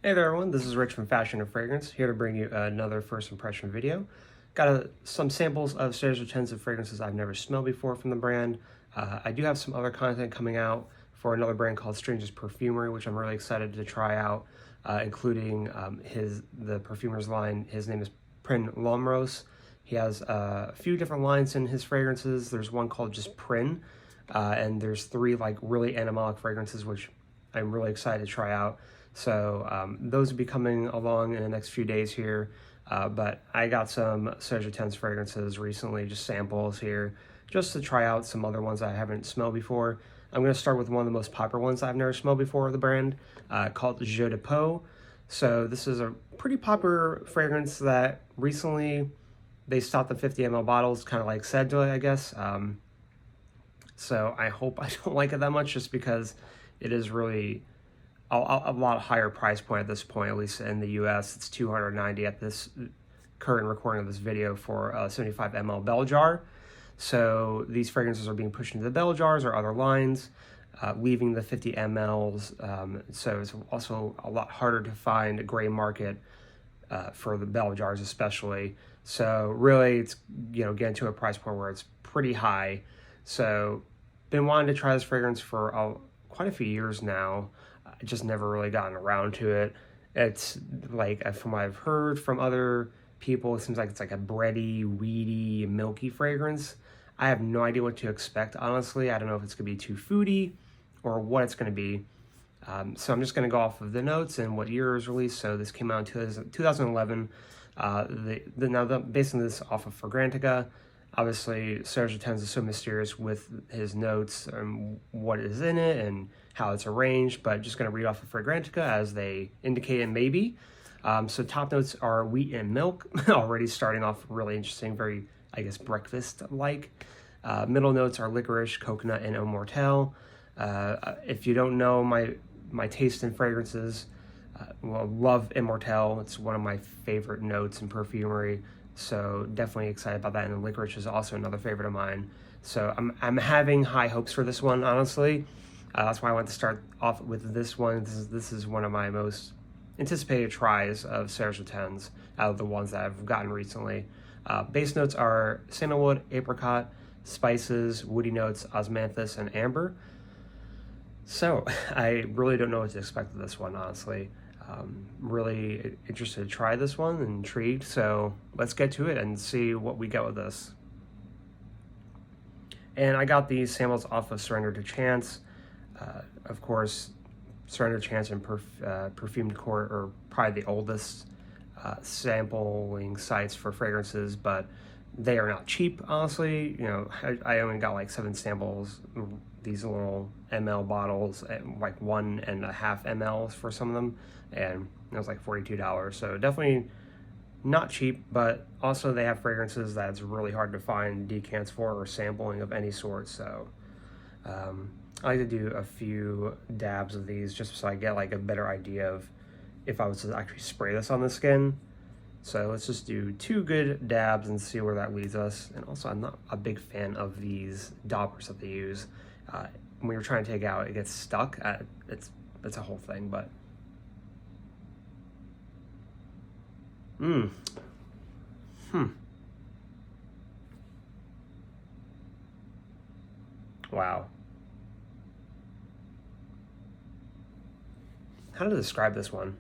Hey there everyone, this is Rich from Fashion and Fragrance, here to bring you another first impression video. Got some samples of Serge Lutens of fragrances I've never smelled before from the brand. I do have some other content coming out for another brand called Strange's Perfumery, which I'm really excited to try out, including the perfumer's line. His name is Prin Lomros. He has a few different lines in his fragrances. There's one called just Prin, and there's three like really animalic fragrances, which I'm really excited to try out. So those will be coming along in the next few days here. But I got some Serge Lutens fragrances recently, just samples here, just to try out some other ones I haven't smelled before. I'm going to start with one of the most popular ones I've never smelled before of the brand, called Jeux de Peau. So this is a pretty popular fragrance that recently they stopped the 50 ml bottles, kind of like said to it, I guess. So I hope I don't like it that much, just because it is really a lot higher price point at this point, at least in the US. It's $290 at this current recording of this video for a 75 ml bell jar. So these fragrances are being pushed into the bell jars or other lines, leaving the 50 mLs. So it's also a lot harder to find a gray market for the bell jars especially. So really it's, getting to a price point where it's pretty high. So been wanting to try this fragrance for quite a few years now. I just never really gotten around to it. It's like, from what I've heard from other people, it seems like it's like a bready, weedy, milky fragrance. I have no idea what to expect, honestly. I don't know if it's going to be too foody or what it's going to be. So I'm just going to go off of the notes and what year it was released. So this came out in 2011. Based on this off of Fragrantica. Obviously, Serge Lutens is so mysterious with his notes and what is in it and how it's arranged, but just going to read off of Fragrantica as they indicate it may be. So top notes are wheat and milk, already starting off really interesting, very, I guess, breakfast-like. Middle notes are licorice, coconut, and immortelle. If you don't know my taste in fragrances, love immortelle. It's one of my favorite notes in perfumery. So definitely excited about that, and licorice is also another favorite of mine. So I'm having high hopes for this one, honestly. That's why I want to start off with this one. This is one of my most anticipated tries of Serge Lutens out of the ones that I've gotten recently. Base notes are sandalwood, apricot, spices, woody notes, osmanthus, and amber. So I really don't know what to expect of this one, honestly. Really interested to try this one, intrigued, so let's get to it and see what we get with this. And I got these samples off of Surrender to Chance. Of course, Surrender to Chance and Perfumed Court are probably the oldest sampling sites for fragrances, but they are not cheap, honestly. I only got like 7 samples, these little ml bottles, like 1.5 mLs for some of them, and it was like $42. So definitely not cheap, but also they have fragrances that's really hard to find decants for or sampling of any sort. So I like to do a few dabs of these just so I get like a better idea of if I was to actually spray this on the skin. So let's just do 2 good dabs and see where that leads us. And also, I'm not a big fan of these daubers that they use. When you're trying to take out, it gets stuck. It's a whole thing, but wow. How to describe this one?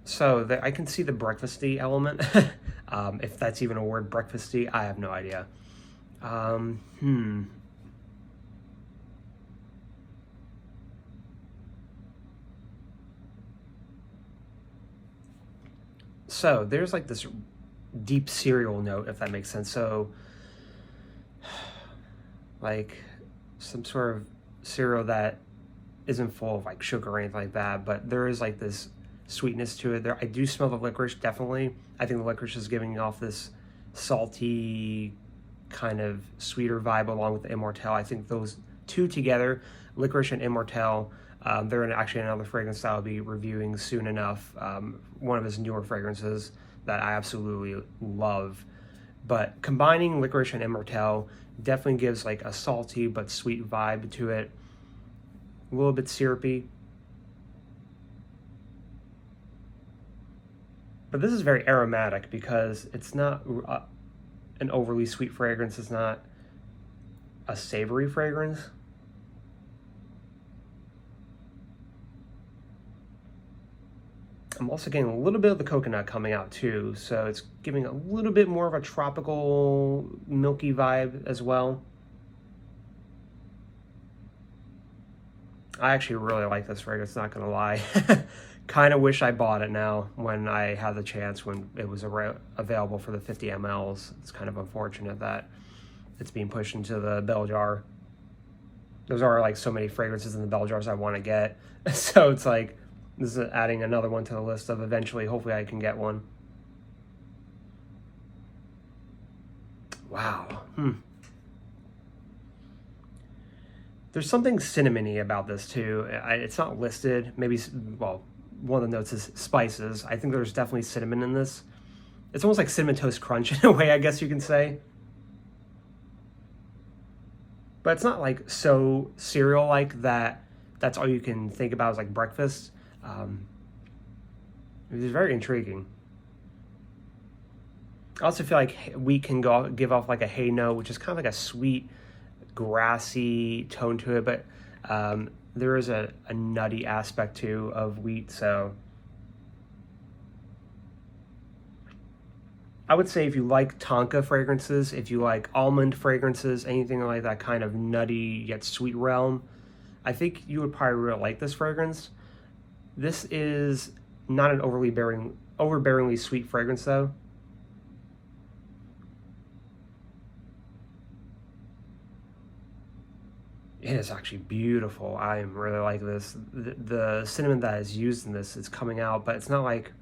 So I can see the breakfasty element. If that's even a word, breakfasty, I have no idea. So there's like this deep cereal note, if that makes sense. So like some sort of cereal that isn't full of like sugar or anything like that, but there is like this sweetness to it. I do smell the licorice, definitely. I think the licorice is giving off this salty, kind of sweeter vibe along with the immortelle. I think those two together, licorice and immortelle, they're actually another fragrance that I'll be reviewing soon enough. One of his newer fragrances that I absolutely love. But combining licorice and immortelle definitely gives like a salty but sweet vibe to it. a little bit syrupy. But this is very aromatic because it's not an overly sweet fragrance. It's not a savory fragrance. I'm also getting a little bit of the coconut coming out too, so it's giving a little bit more of a tropical, milky vibe as well. I actually really like this fragrance, not gonna lie. Kind of wish I bought it now when I had the chance, when it was available for the 50 mLs. It's kind of unfortunate that it's being pushed into the bell jar. Those are like so many fragrances in the bell jars I want to get. So it's like, this is adding another one to the list of eventually, hopefully I can get one. Wow. There's something cinnamony about this too. It's not listed. Maybe, well, one of the notes is spices. I think there's definitely cinnamon in this. It's almost like Cinnamon Toast Crunch in a way, I guess you can say. But it's not like so cereal-like that that's all you can think about is like breakfast. It's very intriguing. I also feel like wheat can give off like a hay note, which is kind of like a sweet, grassy tone to it, but there is a nutty aspect too of wheat. So I would say if you like tonka fragrances, if you like almond fragrances, anything like that kind of nutty yet sweet realm, I think you would probably really like this fragrance. This is not an overbearingly sweet fragrance though. It is actually beautiful. I really like this. The cinnamon that is used in this is coming out, but it's not like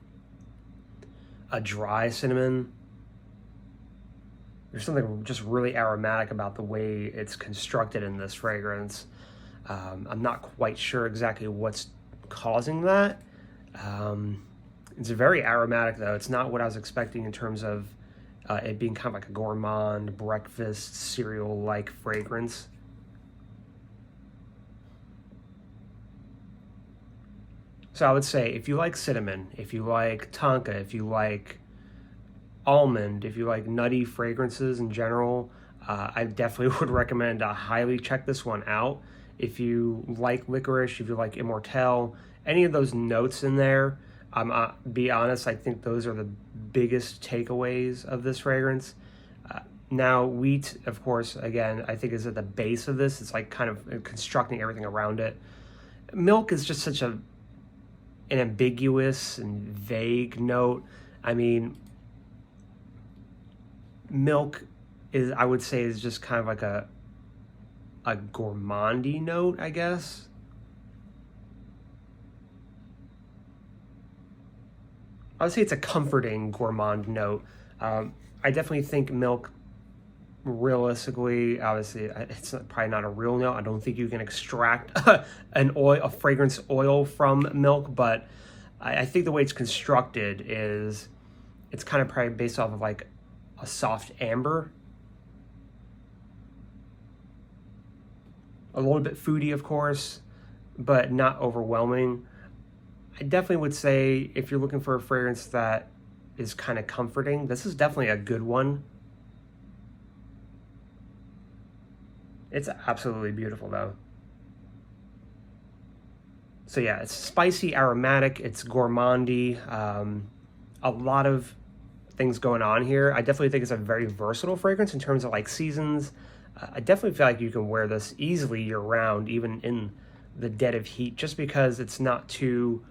a dry cinnamon. There's something just really aromatic about the way it's constructed in this fragrance. I'm not quite sure exactly what's causing that. It's very aromatic though. It's not what I was expecting in terms of it being kind of like a gourmand breakfast cereal-like fragrance. So I would say if you like cinnamon, if you like tonka, if you like almond, if you like nutty fragrances in general, I definitely would recommend highly check this one out. If you like licorice, if you like immortelle, any of those notes in there, be honest, I think those are the biggest takeaways of this fragrance. Now, wheat, of course, again, I think is at the base of this. It's like kind of constructing everything around it. Milk is just such an ambiguous and vague note. I mean, milk is, I would say, is just kind of like a gourmandy note, I guess. I would say it's a comforting gourmand note. I definitely think milk, realistically, obviously, it's probably not a real note. I don't think you can extract a fragrance oil from milk, but I think the way it's constructed is it's kind of probably based off of like a soft amber. A little bit foody, of course, but not overwhelming. I definitely would say if you're looking for a fragrance that is kind of comforting, this is definitely a good one. It's absolutely beautiful though. So yeah, it's spicy, aromatic, it's gourmandy, a lot of things going on here. I definitely think it's a very versatile fragrance in terms of like seasons. I definitely feel like you can wear this easily year round, even in the dead of heat, just because it's not too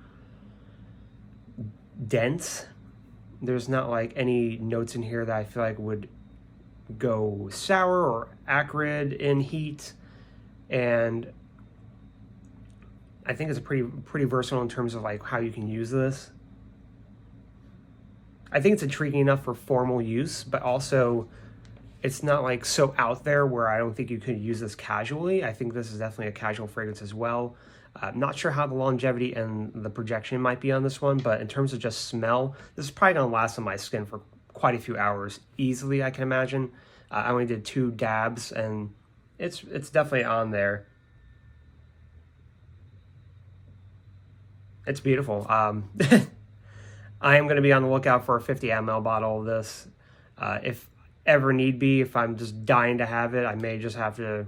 dense. There's not like any notes in here that I feel like would go sour or acrid in heat, and I think it's pretty versatile in terms of like how you can use this. I think it's intriguing enough for formal use, but also it's not like so out there where I don't think you could use this casually. I think this is definitely a casual fragrance as well. I'm not sure how the longevity and the projection might be on this one, but in terms of just smell, this is probably gonna last on my skin for quite a few hours easily, I can imagine. I only did 2 dabs and it's definitely on there. It's beautiful. I am going to be on the lookout for a 50 ml bottle of this. If ever need be, if I'm just dying to have it, I may just have to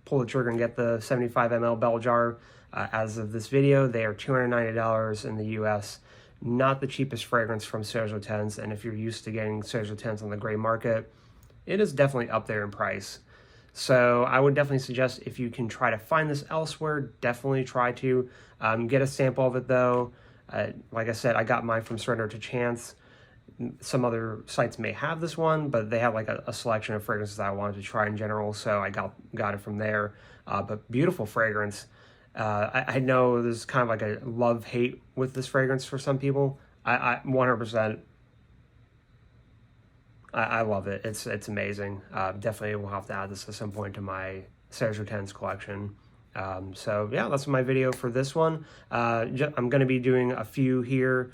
pull the trigger and get the 75 ml bell jar. As of this video, they are $290 in the US. Not the cheapest fragrance from Serge Lutens, and if you're used to getting Serge Lutens on the gray market, it is definitely up there in price. So I would definitely suggest, if you can try to find this elsewhere, definitely try to get a sample of it though. Like I said, I got mine from Surrender to Chance. Some other sites may have this one, but they have like a selection of fragrances that I wanted to try in general, so I got it from there. But beautiful fragrance. I know there's kind of like a love-hate with this fragrance for some people. I 100%, I love it. It's amazing. Definitely will have to add this at some point to my Serge Lutens collection. So yeah, that's my video for this one. I'm going to be doing a few here,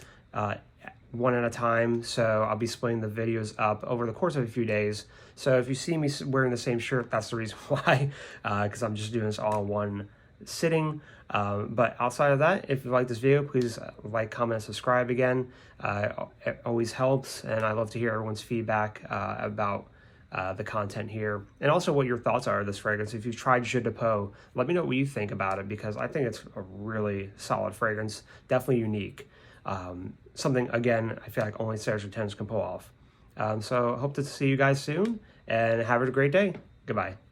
one at a time, so I'll be splitting the videos up over the course of a few days. So if you see me wearing the same shirt, that's the reason why, because I'm just doing this all in one sitting. But outside of that, if you like this video, please like, comment, and subscribe again. It always helps, and I love to hear everyone's feedback about the content here, and also what your thoughts are of this fragrance. If you've tried Jeux de Peau, let me know what you think about it, because I think it's a really solid fragrance, definitely unique. Something, again, I feel like only Serge Lutens can pull off. So I hope to see you guys soon, and have a great day. Goodbye.